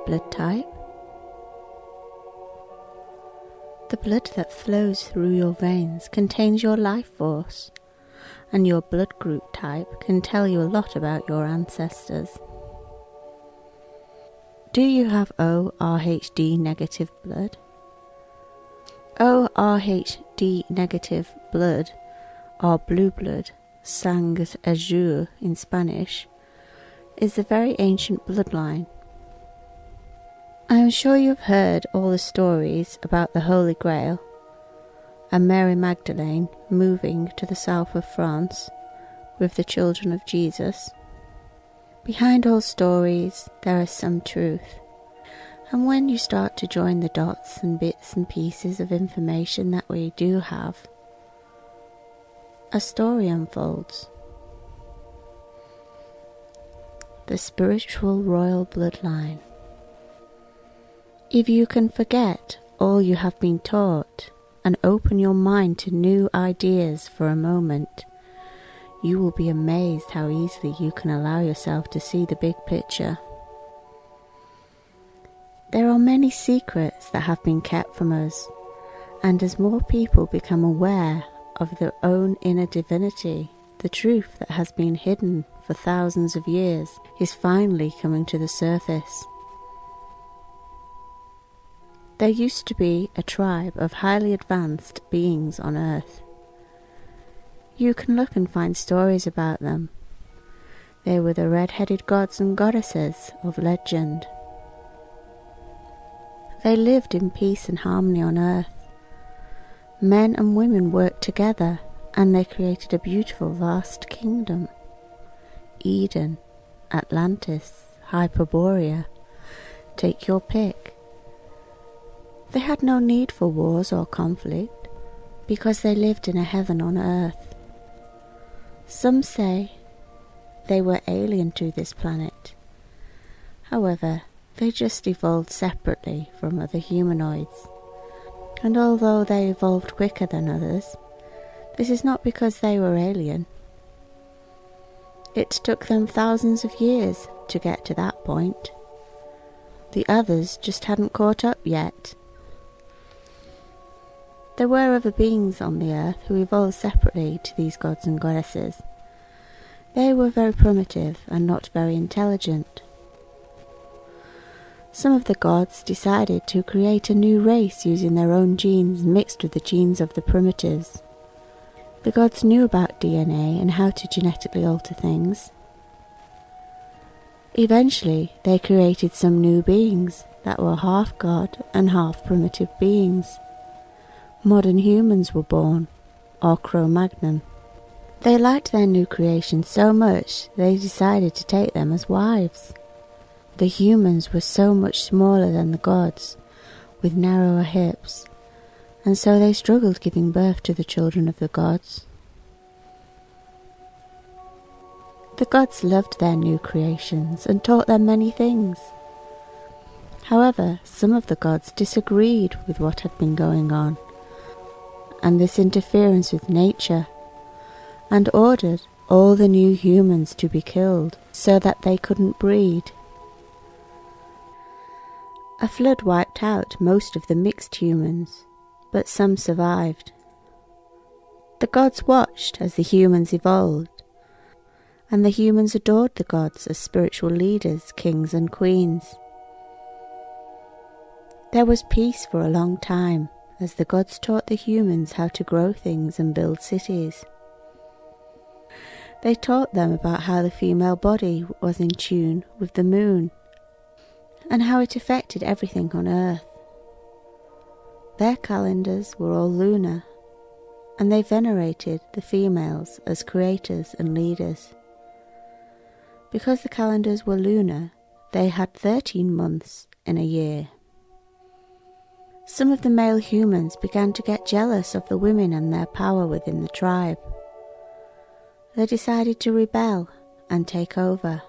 blood type? The blood that flows through your veins contains your life force, and your blood group type can tell you a lot about your ancestors. Do you have O-Rh-D negative blood? O-Rh-D negative blood, or blue blood, sang azul in Spanish, is a very ancient bloodline. I am sure you have heard all the stories about the Holy Grail and Mary Magdalene moving to the south of France with the children of Jesus. Behind all stories there is some truth, and when you start to join the dots and bits and pieces of information that we do have, a story unfolds. The spiritual royal bloodline. If you can forget all you have been taught and open your mind to new ideas for a moment, you will be amazed how easily you can allow yourself to see the big picture. There are many secrets that have been kept from us, and as more people become aware of their own inner divinity, the truth that has been hidden for thousands of years is finally coming to the surface. There used to be a tribe of highly advanced beings on Earth. You can look and find stories about them. They were the red-headed gods and goddesses of legend. They lived in peace and harmony on Earth. Men and women worked together, and they created a beautiful vast kingdom. Eden, Atlantis, Hyperborea, take your pick. They had no need for wars or conflict, because they lived in a heaven on earth. Some say they were alien to this planet. However, they just evolved separately from other humanoids. And although they evolved quicker than others, this is not because they were alien. It took them thousands of years to get to that point. The others just hadn't caught up yet. There were other beings on the earth who evolved separately to these gods and goddesses. They were very primitive and not very intelligent. Some of the gods decided to create a new race using their own genes mixed with the genes of the primitives. The gods knew about DNA and how to genetically alter things. Eventually, they created some new beings that were half god and half primitive beings. Modern humans were born, or Cro-Magnon. They liked their new creation so much they decided to take them as wives. The humans were so much smaller than the gods, with narrower hips, and so they struggled giving birth to the children of the gods. The gods loved their new creations and taught them many things. However, some of the gods disagreed with what had been going on, and this interference with nature, and ordered all the new humans to be killed so that they couldn't breed. A flood wiped out most of the mixed humans, but some survived. The gods watched as the humans evolved, and the humans adored the gods as spiritual leaders, kings and queens. There was peace for a long time, as the gods taught the humans how to grow things and build cities. They taught them about how the female body was in tune with the moon, and how it affected everything on Earth. Their calendars were all lunar, and they venerated the females as creators and leaders. Because the calendars were lunar, they had 13 months in a year. Some of the male humans began to get jealous of the women and their power within the tribe. They decided to rebel and take over.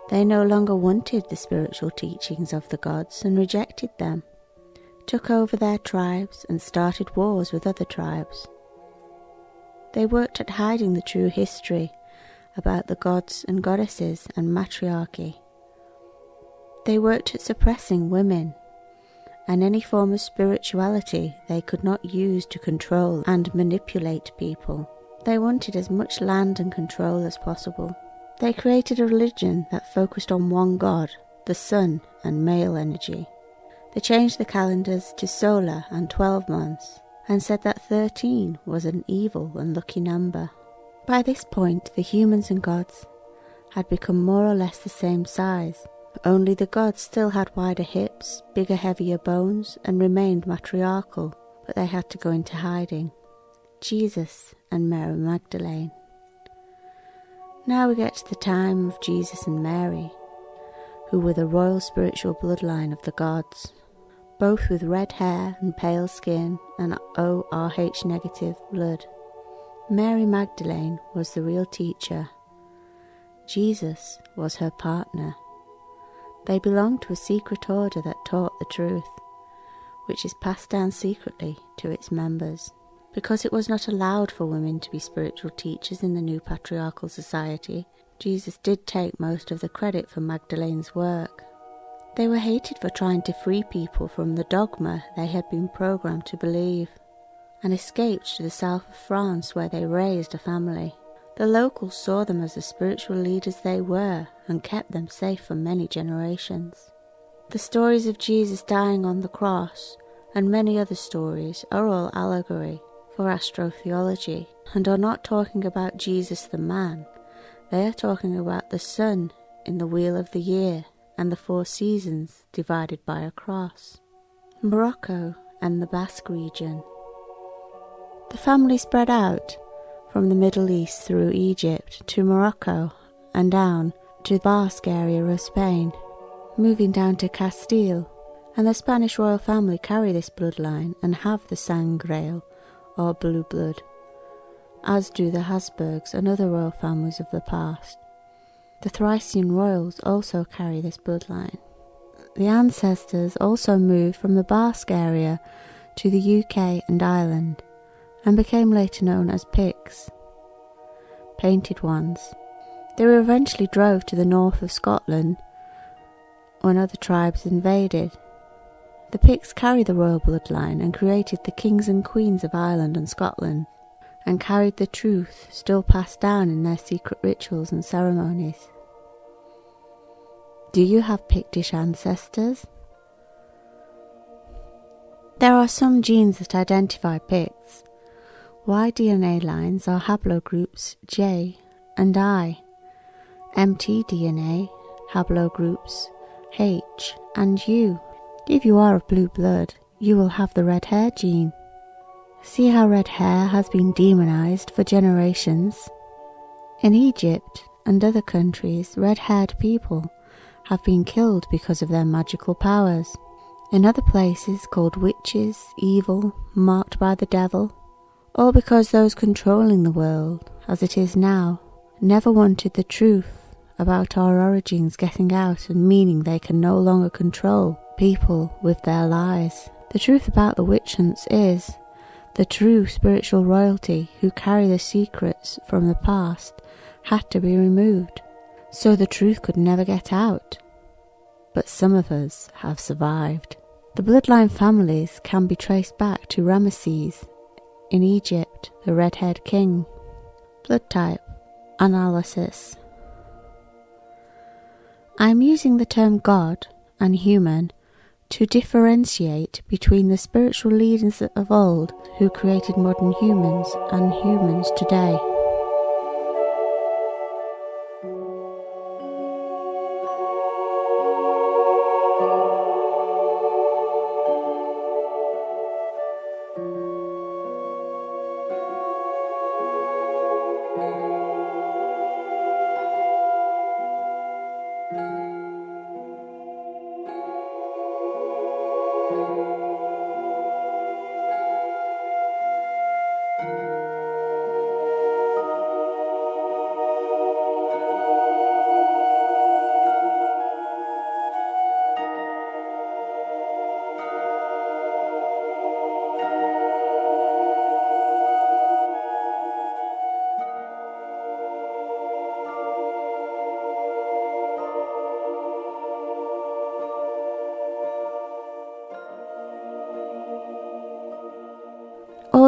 They no longer wanted the spiritual teachings of the gods and rejected them, took over their tribes and started wars with other tribes. They worked at hiding the true history about the gods and goddesses and matriarchy. They worked at suppressing women and any form of spirituality they could not use to control and manipulate people. They wanted as much land and control as possible. They created a religion that focused on one god, the sun and male energy. They changed the calendars to solar and 12 months, and said that 13 was an evil and lucky number. By this point, the humans and gods had become more or less the same size. Only the gods still had wider hips, bigger, heavier bones, and remained matriarchal, but they had to go into hiding. Jesus and Mary Magdalene. Now we get to the time of Jesus and Mary, who were the royal spiritual bloodline of the gods, both with red hair and pale skin and ORH negative blood. Mary Magdalene was the real teacher. Jesus was her partner. They belonged to a secret order that taught the truth, which is passed down secretly to its members. Because it was not allowed for women to be spiritual teachers in the new patriarchal society, Jesus did take most of the credit for Magdalene's work. They were hated for trying to free people from the dogma they had been programmed to believe, and escaped to the south of France where they raised a family. The locals saw them as the spiritual leaders they were and kept them safe for many generations. The stories of Jesus dying on the cross and many other stories are all allegory for astrotheology and are not talking about Jesus the man. They are talking about the sun in the wheel of the year and the 4 seasons divided by a cross. Morocco and the Basque region. The family spread out from the Middle East through Egypt to Morocco and down to the Basque area of Spain, moving down to Castile, and the Spanish royal family carry this bloodline and have the sangre or blue blood, as do the Habsburgs and other royal families of the past. The Thracian royals also carry this bloodline. The ancestors also moved from the Basque area to the UK and Ireland, and became later known as Picts, painted ones. They were eventually drove to the north of Scotland when other tribes invaded. The Picts carry the royal bloodline and created the kings and queens of Ireland and Scotland, and carried the truth still passed down in their secret rituals and ceremonies. Do you have Pictish ancestors? There are some genes that identify Picts. Y DNA lines are haplogroups J and I. mtDNA haplogroups H and U. If you are of blue blood, you will have the red hair gene. See how red hair has been demonized for generations? In Egypt and other countries, red-haired people have been killed because of their magical powers. In other places called witches, evil, marked by the devil, or because those controlling the world, as it is now, never wanted the truth about our origins getting out and meaning they can no longer control people with their lies. The truth about the witch hunts is the true spiritual royalty who carry the secrets from the past had to be removed, so the truth could never get out. But some of us have survived. The bloodline families can be traced back to Ramesses in Egypt, the red-haired king. Blood type analysis. I am using the term God and human to differentiate between the spiritual leaders of old who created modern humans and humans today.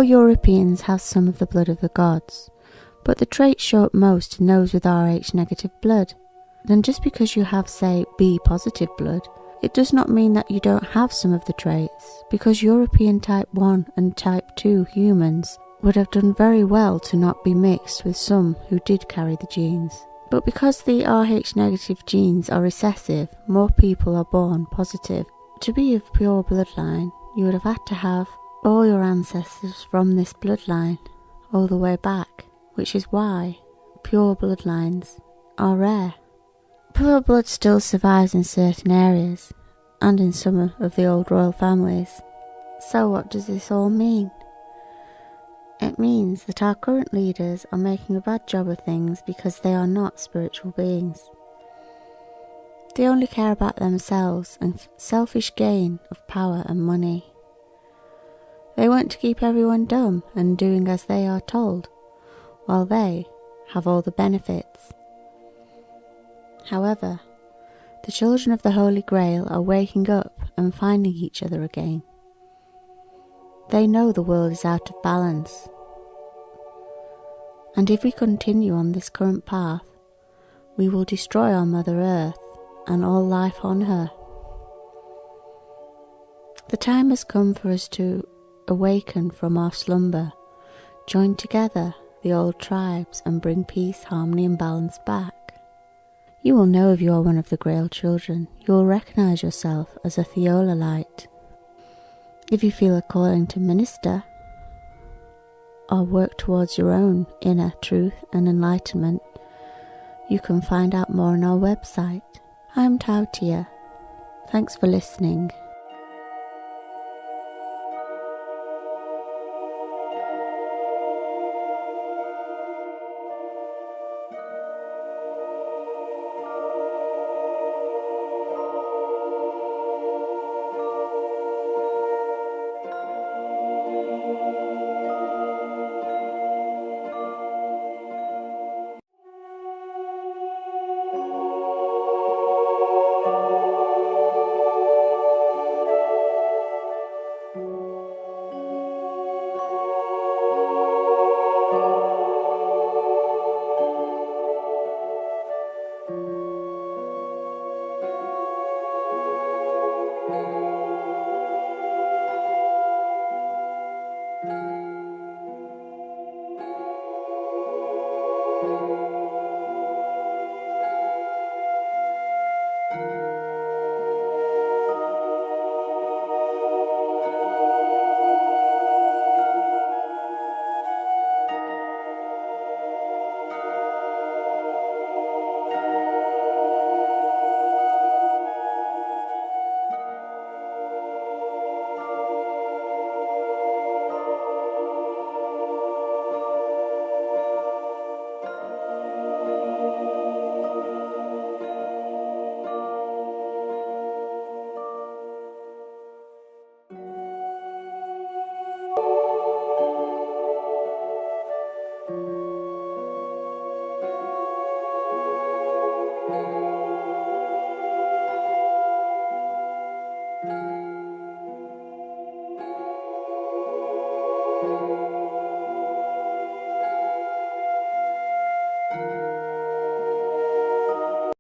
All Europeans have some of the blood of the gods, but the traits show up most in those with Rh negative blood. Then just because you have, say, B positive blood, it does not mean that you don't have some of the traits, because European type 1 and type 2 humans would have done very well to not be mixed with some who did carry the genes. But because the Rh negative genes are recessive, more people are born positive. To be of pure bloodline, you would have had to have all your ancestors from this bloodline all the way back, which is why pure bloodlines are rare. Pure blood still survives in certain areas, and in some of the old royal families. So what does this all mean? It means that our current leaders are making a bad job of things because they are not spiritual beings. They only care about themselves and selfish gain of power and money. They want to keep everyone dumb and doing as they are told, while they have all the benefits. However, the children of the Holy Grail are waking up and finding each other again. They know the world is out of balance, and if we continue on this current path, we will destroy our Mother Earth and all life on her. The time has come for us to awaken from our slumber, join together the old tribes and bring peace, harmony and balance back. You will know if you are one of the Grail children. You will recognise yourself as a Thiola light. If you feel a calling to minister or work towards your own inner truth and enlightenment, you can find out more on our website. I'm Tao Tia. Thanks for listening.